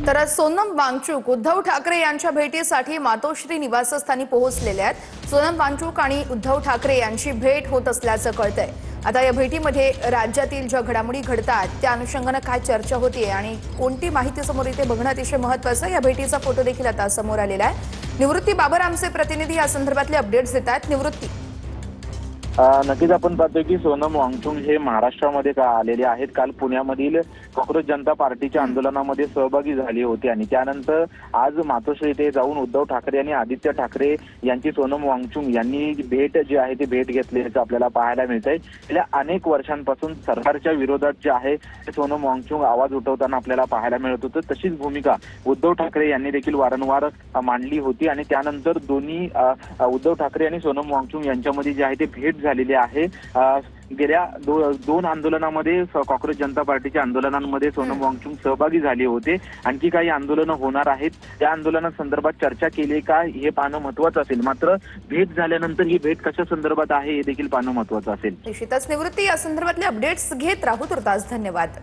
तर सोनम वांगचुक उद्धव ठाकरे यांच्या भेटीसाठी मातोश्री निवासस्थानी पोहोचलेले आहेत। सोनम वांगचुक आणि उद्धव ठाकरे यांची भेट होत असल्याचं कळतंय। आता या भेटीमध्ये राज्यातील ज्या घडामोडी घडतात त्या अनुषंगाने काय चर्चा होतीये आणि कोणती माहिती समोर येते बघणं अतिशय महत्त्वाचं आहे। या भेटीचा फोटो देखील आता समोर आलेला आहे। निवृत्ती बाबर आमचे प्रतिनिधी या संदर्भातले अपडेट्स देत आहेत। निवृत्ती, नक्कीच आपण पाहतोय की सोनम वांगचुक हे महाराष्ट्रामध्ये आलेले आहेत। काल पुण्यामधील काँग्रेस जनता पार्टीच्या आंदोलनामध्ये सहभागी झाले होते आणि त्यानंतर आज मातोश्री येथे जाऊन उद्धव ठाकरे आणि आदित्य ठाकरे यांची सोनम वांगचुक यांनी भेट जी आहे ती भेट घेतल्याचं आपल्याला पाहायला मिळतंय। गेल्या अनेक वर्षांपासून सरकारच्या विरोधात जे आहे ते सोनम वांगचुक आवाज उठवताना आपल्याला पाहायला मिळत होतं। तशीच भूमिका उद्धव ठाकरे यांनी देखील वारंवार मांडली होती आणि त्यानंतर दोन्ही उद्धव ठाकरे आणि सोनम वांगचुक यांच्यामध्ये जे आहे ते भेट झालेली आहे। गेल्या दोन आंदोलनामध्ये काँग्रेस जनता पार्टीच्या आंदोलनांमध्ये सोनम वांगचुक सहभागी झाले होते। आणखी काही आंदोलनं होणार आहेत, त्या आंदोलनासंदर्भात चर्चा केली का हे पाहणं महत्त्वाचं असेल। मात्र भेट झाल्यानंतर ही भेट कशा संदर्भात आहे हे देखील पाहणं महत्त्वाचं असेल। निश्चितच निवृत्ती, या संदर्भातले अपडेट्स घेत राहू। तुर्तास धन्यवाद।